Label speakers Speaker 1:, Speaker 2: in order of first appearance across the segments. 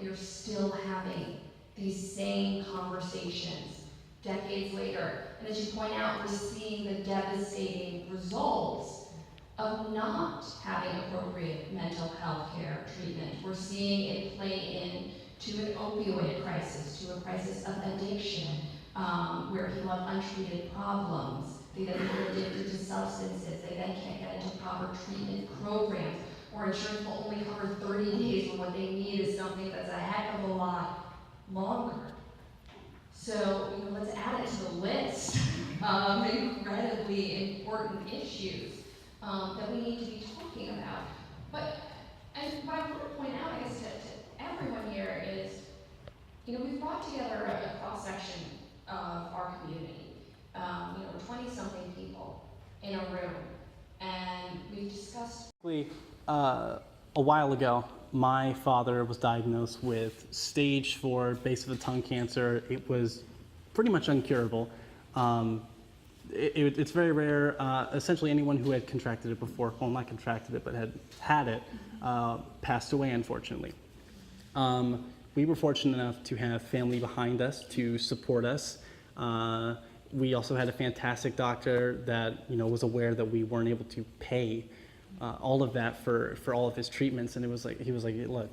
Speaker 1: we are still having these same conversations decades later. And as you point out, we're seeing the devastating results of not having appropriate mental health care treatment. We're seeing it play into an opioid crisis, to a crisis of addiction, where people have untreated problems. They then get addicted to substances. They then can't get into proper treatment programs, or insurance will only cover 30 days when what they need is something that's a heck of a lot longer. So, let's add it to the list of incredibly important issues that we need to be talking about. But, and what I want to point out, I guess, to everyone here is, we've brought together a cross-section of our community. 20-something people in a room, and we've discussed.
Speaker 2: A while ago, my father was diagnosed with stage 4 base of the tongue cancer. It was pretty much uncurable. It's very rare. Essentially, anyone who had contracted it before, well, not contracted it, but had it, passed away, unfortunately. We were fortunate enough to have family behind us to support us. We also had a fantastic doctor that was aware that we weren't able to pay all of that for all of his treatments, and he was like, look,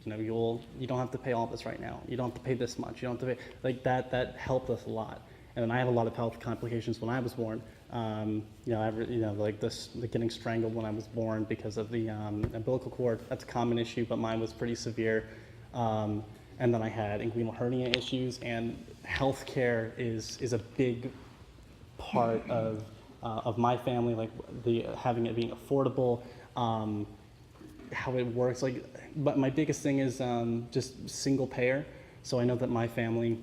Speaker 2: you don't have to pay all this right now. You don't have to pay this much. You don't have to pay like that. That helped us a lot. And I had a lot of health complications when I was born. Like getting strangled when I was born because of the umbilical cord. That's a common issue, but mine was pretty severe. And then I had inguinal hernia issues, and healthcare is a big part of my family, like having it being affordable, how it works. But my biggest thing is just single payer. So I know that my family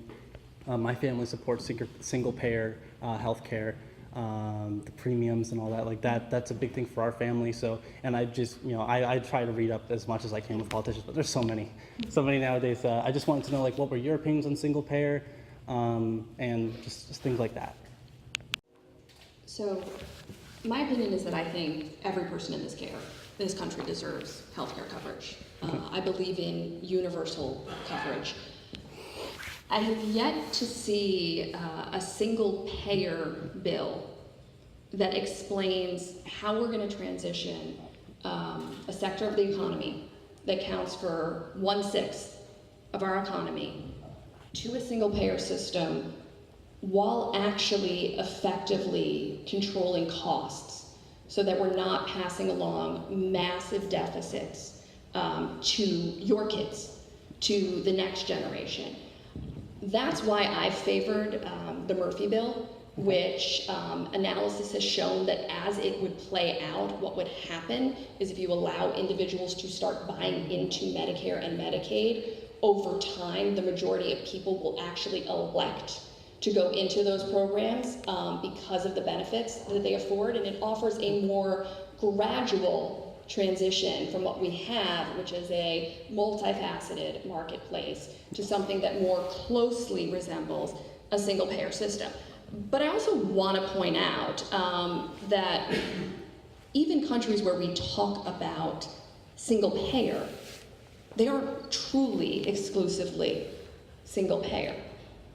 Speaker 2: supports single payer healthcare, the premiums and all that. Like that's a big thing for our family. So, and I just, I try to read up as much as I can with politicians, but there's so many nowadays. I just wanted to know, what were your opinions on single payer, and just things like that.
Speaker 3: So, my opinion is that I think every person in this country deserves healthcare coverage. I believe in universal coverage. I have yet to see a single payer bill that explains how we're going to transition a sector of the economy that counts for 1/6 of our economy to a single payer system while actually effectively controlling costs so that we're not passing along massive deficits to your kids, to the next generation. That's why I favored the Murphy bill, which analysis has shown that as it would play out, what would happen is if you allow individuals to start buying into Medicare and Medicaid, over time, the majority of people will actually elect to go into those programs because of the benefits that they afford, and it offers a more gradual transition from what we have, which is a multifaceted marketplace, to something that more closely resembles a single payer system. But I also want to point out that even countries where we talk about single payer, they aren't truly exclusively single payer.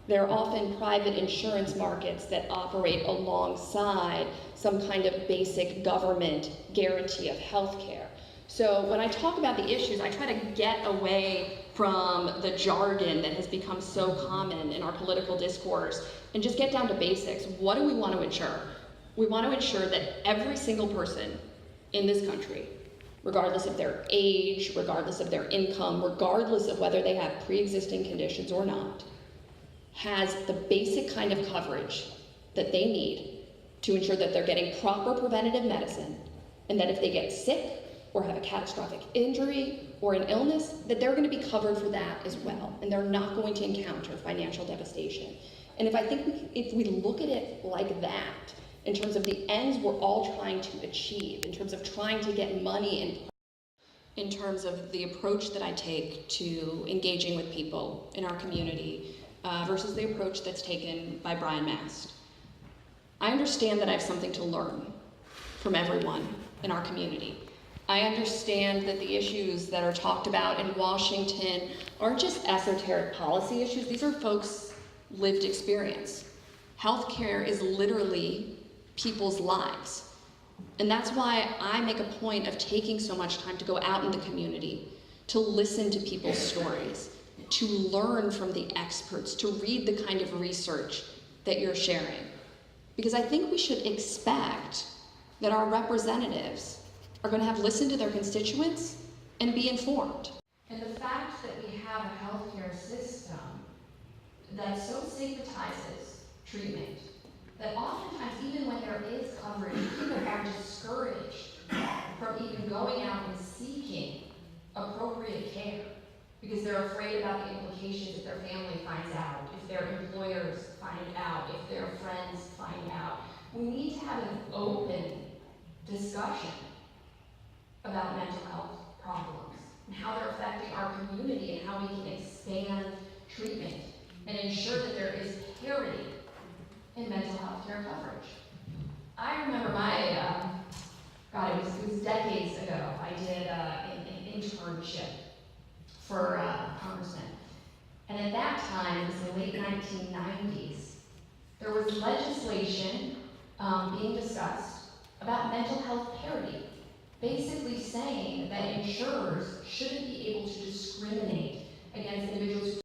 Speaker 3: There are often private insurance markets that operate alongside some kind of basic government guarantee of health care. So when I talk about the issues, I try to get away from the jargon that has become so common in our political discourse and just get down to basics. What do we want to ensure? We want to ensure that every single person in this country, regardless of their age, regardless of their income, regardless of whether they have pre-existing conditions or not, has the basic kind of coverage that they need to ensure that they're getting proper preventative medicine, and that if they get sick or have a catastrophic injury or an illness, that they're going to be covered for that as well, and they're not going to encounter financial devastation. And if we look at it like that, in terms of the ends we're all trying to achieve, in terms of trying to get money in terms of the approach that I take to engaging with people in our community versus the approach that's taken by Brian Mast. I understand that I have something to learn from everyone in our community. I understand that the issues that are talked about in Washington aren't just esoteric policy issues, these are folks' lived experience. Healthcare is literally people's lives. And that's why I make a point of taking so much time to go out in the community, to listen to people's stories, to learn from the experts, to read the kind of research that you're sharing. Because I think we should expect that our representatives are going to have listened to their constituents and be informed.
Speaker 1: And the fact that we have a healthcare system that so stigmatizes treatment, that oftentimes even when there is coverage, people are discouraged from even going out and seeking appropriate care because they're afraid about the implications if their family finds out, if their employers find out, if their friends find out. We need to have an open discussion about mental health problems and how they're affecting our community and how we can expand treatment and ensure that there is parity in mental health care coverage. I remember it was decades ago, I did an internship for a congressman. And at that time, it was the late 1990s, there was legislation being discussed about mental health parity, basically saying that insurers shouldn't be able to discriminate against individuals